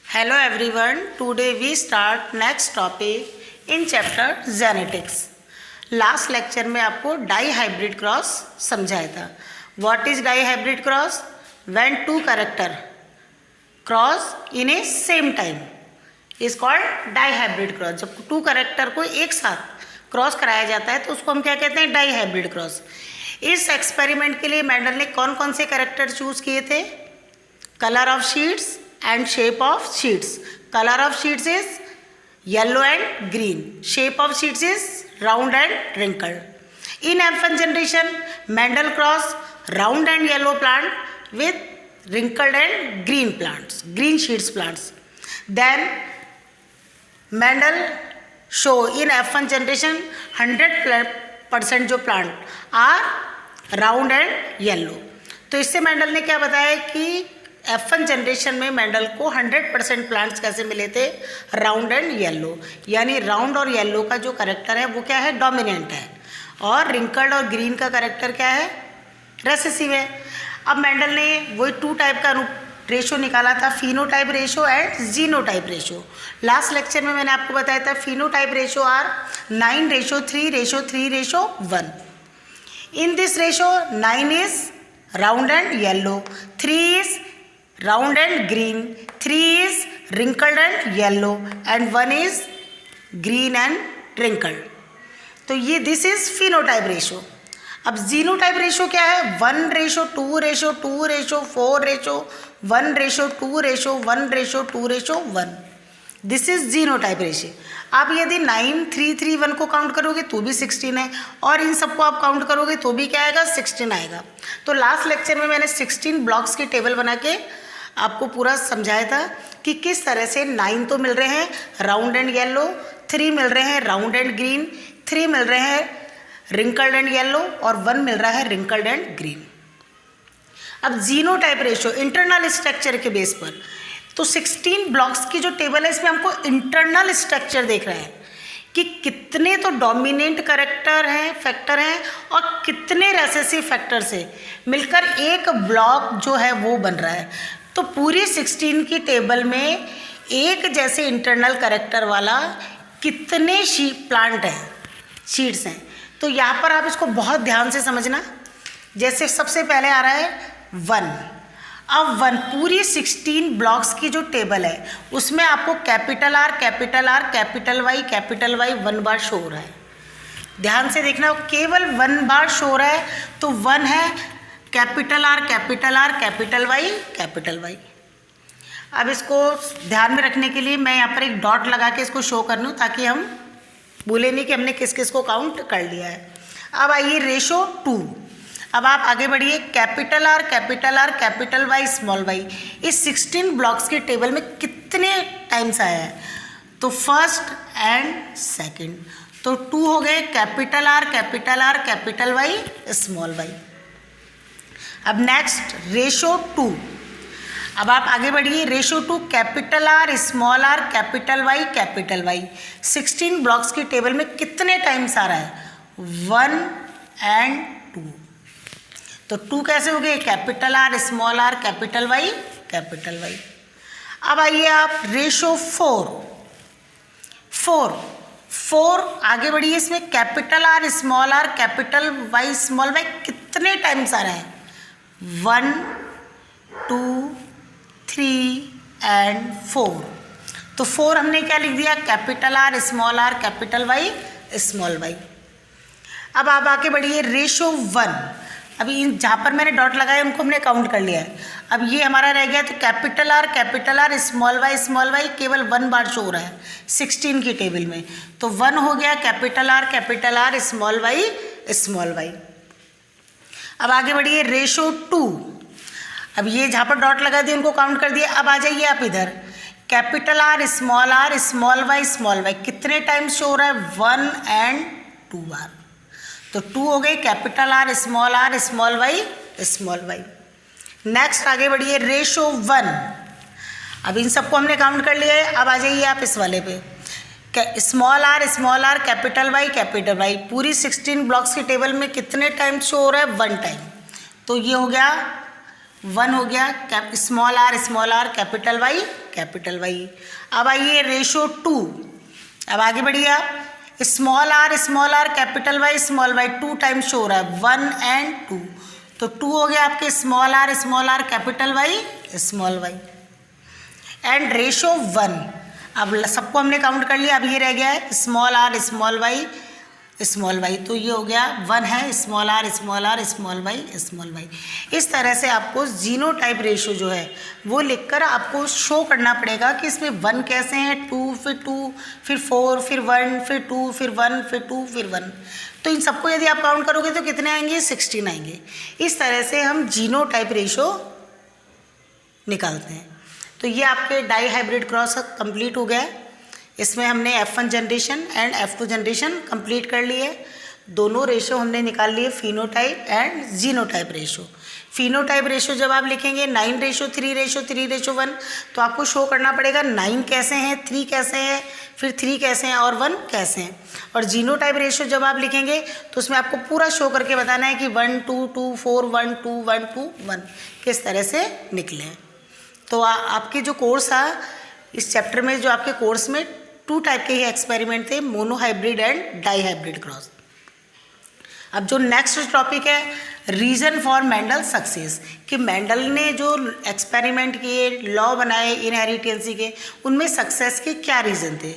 Hello everyone, today we start next topic in chapter genetics. Last lecture में आपको dihybrid cross समझाया था. What is dihybrid cross? When two character cross in a same time is called dihybrid cross. जब two character को एक साथ cross कराया जाता है तो उसको हम क्या कहते हैं? Dihybrid cross. इस एक्सपेरिमेंट के लिए मेंडल ने कौन कौन से कैरेक्टर चूज किए थे? Colour of sheets and shape of sheets. Color of sheets is yellow and green. Shape of sheets is round and wrinkled. In F1 generation, Mendel cross round and yellow plant with wrinkled and green plants, green sheets plants. Then Mendel show in F1 generation 100% जो plant are round and yellow. तो इससे Mendel ने क्या बताया कि F1 generation में Mendel को 100% plants कैसे मिले थे? Round and yellow. यानी राउंड और येलो का जो करेक्टर है वो क्या है? डोमिनेंट है. और रिंकल्ड और ग्रीन का करेक्टर क्या है? रेसेसिव है. अब मेंडल ने वही टू टाइप का रेशो निकाला था, phenotype ratio and genotype ratio. Last lecture में मैंने आपको बताया था phenotype ratio are 9:3:3:1. In this ratio 9 is round and yellow, 3 is round and green, 3 is wrinkled and yellow and 1 is green and wrinkled. तो ये this is phenotype ratio. अब genotype ratio क्या है? 1:2:4:1:1:2:1. This is genotype ratio. आप यदि 9:3:3:1 को count करोगे तो भी 16 है और इन सबको आप काउंट करोगे तो भी क्या आएगा? 16 आएगा. तो लास्ट लेक्चर में मैंने 16 ब्लॉक्स की टेबल बना के आपको पूरा समझाया था कि किस तरह से 9 तो मिल रहे हैं राउंड एंड येलो, 3 मिल रहे हैं राउंड एंड ग्रीन, 3 मिल रहे हैं रिंकल्ड एंड येलो और 1 मिल रहा है रिंकल्ड एंड ग्रीन. अब जीनोटाइप रेशो इंटरनल स्ट्रक्चर के बेस पर, तो 16 ब्लॉक्स की जो टेबल है इसमें हमको इंटरनल स्ट्रक्चर देख रहे हैं कि कितने तो डोमिनेंट कैरेक्टर हैं, फैक्टर हैं और कितने रेसेसिव फैक्टर से मिलकर एक ब्लॉक जो है वो बन रहा है. तो पूरी 16 की टेबल में एक जैसे इंटरनल कैरेक्टर वाला कितने प्लांट हैं, शीट्स हैं. तो यहाँ पर आप इसको बहुत ध्यान से समझना. जैसे सबसे पहले आ रहा है 1. अब 1 पूरी 16 ब्लॉक्स की जो टेबल है उसमें आपको capital R capital R capital Y 1 बार शो हो रहा है. ध्यान से देखना, केवल 1 बार शो हो रहा है. तो 1 है capital R capital R capital Y. अब इसको ध्यान में रखने के लिए मैं यहाँ पर एक डॉट लगा के इसको शो कर लूँ ताकि हम भूले नहीं कि हमने किस किस को काउंट कर लिया है. अब आइए रेशो 2. अब आप आगे बढ़िए. Capital R capital Y small y इस 16 ब्लॉक्स की टेबल में कितने टाइम्स आया है? तो फर्स्ट एंड सेकेंड. तो 2 हो गए capital R capital Y small y. अब नेक्स्ट रेशो 2. अब आप आगे बढ़िए. Ratio 2 capital R capital Y 16 blocks की टेबल में कितने टाइम्स आ रहा है? 1 and 2. तो 2 कैसे हो गए? Capital R capital Y. अब आइए आप रेशो 4 आगे बढ़िए. इसमें capital R capital Y small y कितने टाइम्स आ रहा है? 1, 2, 3 and 4. तो 4 हमने क्या लिख दिया? Capital R capital Y small y. अब आप आगे बढ़िए. रेशो 1. अभी इन जहाँ पर मैंने डॉट लगाया उनको हमने काउंट कर लिया है. अब ये हमारा रह गया. तो कैपिटल आर स्मॉल वाई केवल 1 बार शो हो रहा है 16 की टेबल में. तो 1 हो गया कैपिटल आर स्मॉल वाई. अब आगे बढ़िए. रेशो 2. अब ये जहाँ पर डॉट लगा दिए उनको काउंट कर दिया. अब आ जाइए आप इधर. कैपिटल आर स्मॉल वाई कितने टाइम्स शो हो रहा है? 1 and 2 बार. तो 2 हो गए capital R small y. Next आगे बढ़िए. रेशो 1. अब इन सबको हमने काउंट कर लिया है. अब आ जाइए आप इस वाले पे. स्मॉल आर कैपिटल वाई पूरी 16 ब्लॉक्स की टेबल में कितने टाइम शो हो रहा है? 1 टाइम. तो ये हो गया 1 हो गया small r capital capital Y. अब आइए रेशो 2, अब आगे बढ़िए आप, small r capital Y small y 2 times show हो रहा है 1 एंड 2, तो 2 हो गया आपके small r capital Y small y and ratio 1। अब सबको हमने काउंट कर लिया, अब ये रह गया है स्मॉल आर स्मॉल वाई, तो ये हो गया 1 है स्मॉल आर स्मॉल वाई। इस तरह से आपको जीनोटाइप रेशो जो है वो लिखकर आपको शो करना पड़ेगा कि इसमें 1 कैसे हैं, 2 फिर 4 फिर 1 फिर 2 फिर 1 फिर 2 फिर 1, तो इन सबको यदि आप काउंट करोगे तो कितने आएंगे, 16 आएंगे। इस तरह से हम जीनोटाइप रेशो निकालते हैं। तो ये आपके डाई हाइब्रिड क्रॉस कंप्लीट हो गया है। इसमें हमने F1 generation and F2 generation complete कर लिए। दोनों रेशो हमने निकाल लिए, phenotype and genotype ratio. Phenotype ratio जब आप लिखेंगे 9:3:3:1, तो आपको शो करना पड़ेगा 9 कैसे हैं, 3 कैसे हैं, फिर 3 कैसे हैं और 1 कैसे हैं। और जीनोटाइप रेशो जब आप लिखेंगे तो उसमें आपको पूरा शो करके बताना है कि 1 2 2 4 1 2 1 2 1 किस तरह से निकले। तो आपके जो कोर्स था इस चैप्टर में, जो आपके कोर्स में 2 टाइप के ही एक्सपेरिमेंट थे, monohybrid and dihybrid cross. अब जो नेक्स्ट टॉपिक है, रीज़न फॉर मेंडल सक्सेस, कि मेंडल ने जो एक्सपेरिमेंट किए, लॉ बनाए इनहेरिटेंसी के, उनमें सक्सेस के क्या रीज़न थे।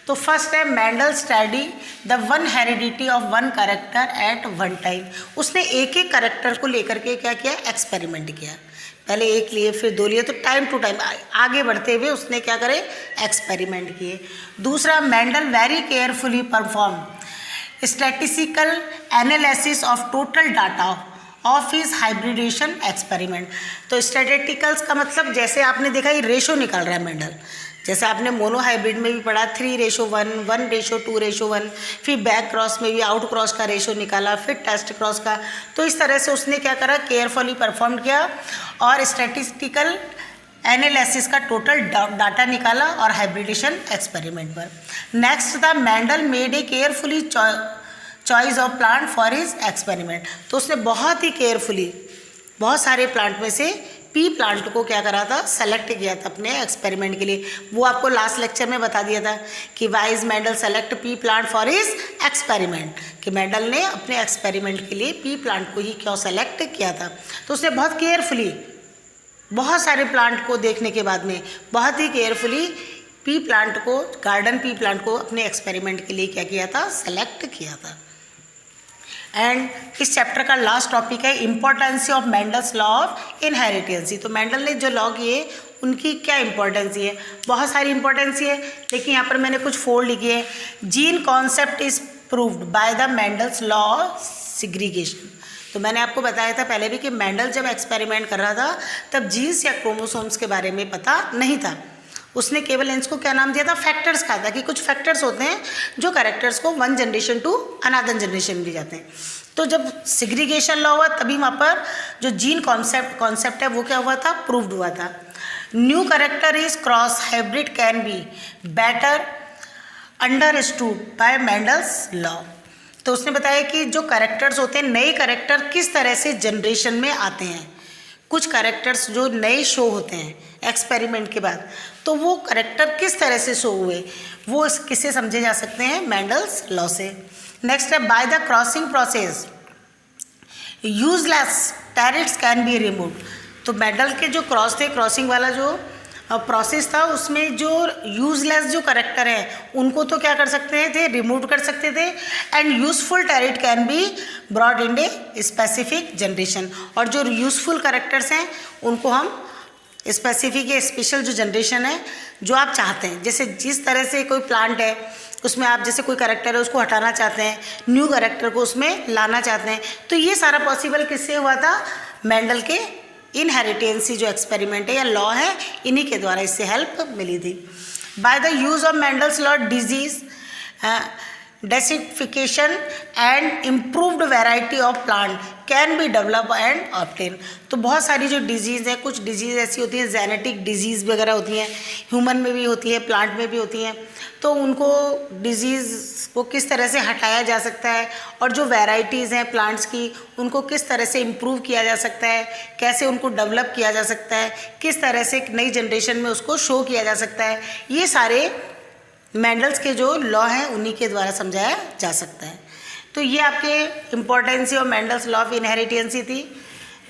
तो फर्स्ट है Mendel study the one heredity of one character eight one time. उसने एक एक कैरेक्टर को लेकर के क्या किया, एक्सपेरिमेंट किया। पहले एक लिए फिर 2 लिए, तो टाइम टू टाइम आगे बढ़ते हुए उसने क्या करे, एक्सपेरिमेंट किए। दूसरा, Mendel very carefully perform statistical analysis of total data of his hybridization experiment. तो स्टैटिस्टिकल्स का मतलब, जैसे आपने देखा ये रेशो निकाल रहा है मेंडल, जैसे आपने मोनोहाइब्रिड में भी पढ़ा 3:1, 1:2:1, फिर बैक क्रॉस में भी आउट क्रॉस का रेशो निकाला, फिर टेस्ट क्रॉस का। तो इस तरह से उसने क्या करा, केयरफुली परफॉर्म किया और स्टैटिस्टिकल एनालिसिस का टोटल डाटा निकाला और हाइब्रिडेशन एक्सपेरिमेंट पर। नेक्स्ट था Mendel made a carefully choice of plant for his experiment. तो उसने बहुत ही केयरफुली बहुत सारे प्लांट में से पी प्लांट को क्या करा था, सेलेक्ट किया था अपने एक्सपेरिमेंट के लिए। वो आपको लास्ट लेक्चर में बता दिया था कि why is Mendel select pea plant for his experiment, कि मेंडल ने अपने एक्सपेरिमेंट के लिए पी प्लांट को ही क्यों सेलेक्ट किया था। तो उसने बहुत केयरफुली, बहुत सारे प्लांट को देखने के बाद में बहुत ही केयरफुली पी प्लांट को, गार्डन पी प्लांट को अपने एक्सपेरिमेंट के लिए क्या किया था, सेलेक्ट किया था। एंड इस चैप्टर का लास्ट टॉपिक है importance of Mendel's law of inheritancy. तो मेंडल ने जो लॉ किए उनकी क्या इंपॉर्टेंस है, बहुत सारी इंपॉर्टेंस है, लेकिन यहाँ पर मैंने कुछ 4 लिखी है। Gene concept is proved by the Mendel's law of segregation. तो मैंने आपको बताया था पहले भी कि मेंडल जब एक्सपेरिमेंट कर रहा था तब जीन्स या क्रोमोसोम्स के बारे में पता नहीं था। उसने केवल इसको क्या नाम दिया था, फैक्टर्स कहा था कि कुछ फैक्टर्स होते हैं जो कैरेक्टर्स को one generation to another generation में ले जाते हैं। तो जब सेग्रीगेशन लॉ हुआ तभी वहाँ पर जो जीन कॉन्सेप्ट है वो क्या हुआ था, प्रूव्ड हुआ था। New character is cross hybrid can be better understood by Mendel's law. तो उसने बताया कि जो कैरेक्टर्स होते हैं, नए कैरेक्टर किस तरह से जनरेशन में आते हैं। कुछ कैरेक्टर्स जो नए शो होते हैं एक्सपेरिमेंट के बाद, तो वो कैरेक्टर किस तरह से शो हुए वो किससे समझे जा सकते हैं, मेंडल्स लॉ से। नेक्स्ट है by the crossing process useless traits can be removed. तो मेंडल के जो क्रॉस थे, क्रॉसिंग वाला जो प्रोसेस था, उसमें जो यूजलेस जो कैरेक्टर है उनको तो क्या कर सकते थे, रिमूव कर सकते थे। And useful trait can be brought in a specific generation. और जो यूजफुल कैरेक्टर्स हैं उनको हम स्पेसिफिक या स्पेशल जो जनरेशन है जो आप चाहते हैं, जैसे जिस तरह से कोई प्लांट है उसमें आप जैसे कोई कैरेक्टर है उसको हटाना चाहते हैं, न्यू कैरेक्टर को उसमें लाना चाहते हैं, तो ये सारा पॉसिबल किससे हुआ था, मेंडल के इनहेरिटेंसी जो एक्सपेरिमेंट है या लॉ है, इन्हीं के द्वारा इससे हेल्प मिली थी। By the use of Mendel's law disease defecation and improved variety of plant can be develop and obtain. तो बहुत सारी जो डिजीज़ है, कुछ डिजीज़ ऐसी होती हैं, जेनेटिक डिजीज़ वगैरह होती हैं, ह्यूमन में भी होती है, प्लांट में भी होती हैं, तो उनको डिजीज़ को किस तरह से हटाया जा सकता है और जो वैरायटीज़ हैं प्लांट्स की उनको किस तरह से इम्प्रूव किया जा सकता है, कैसे उनको डेवलप किया जा सकता है, किस तरह से नई जनरेशन में उसको शो किया जा सकता है, ये सारे मेंडल्स के जो लॉ हैं उन्हीं के द्वारा समझाया जा सकता है। तो ये आपके importancy of Mendel's law of inheritancy थी,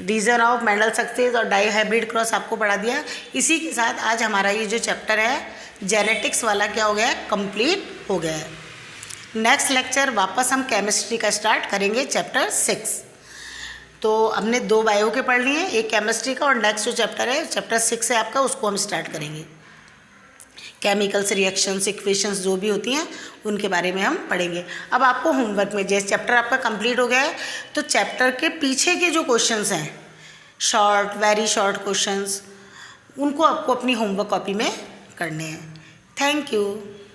रीजन ऑफ मेंडल सक्सेस और डाई हाइब्रिड क्रॉस आपको पढ़ा दिया। इसी के साथ आज हमारा ये जो चैप्टर है जेनेटिक्स वाला क्या हो गया है, कंप्लीट हो गया है। नेक्स्ट लेक्चर वापस हम केमिस्ट्री का स्टार्ट करेंगे, चैप्टर 6। तो हमने 2 बायो के पढ़ लिए, एक केमिस्ट्री का, और नेक्स्ट जो चैप्टर है चैप्टर 6 है आपका, उसको हम स्टार्ट करेंगे। केमिकल्स, रिएक्शंस, इक्वेशंस जो भी होती हैं उनके बारे में हम पढ़ेंगे। अब आपको होमवर्क में, जैसे चैप्टर आपका कंप्लीट हो गया है तो चैप्टर के पीछे के जो क्वेश्चंस हैं, शॉर्ट, वेरी शॉर्ट क्वेश्चंस, उनको आपको अपनी होमवर्क कॉपी में करने हैं। Thank you.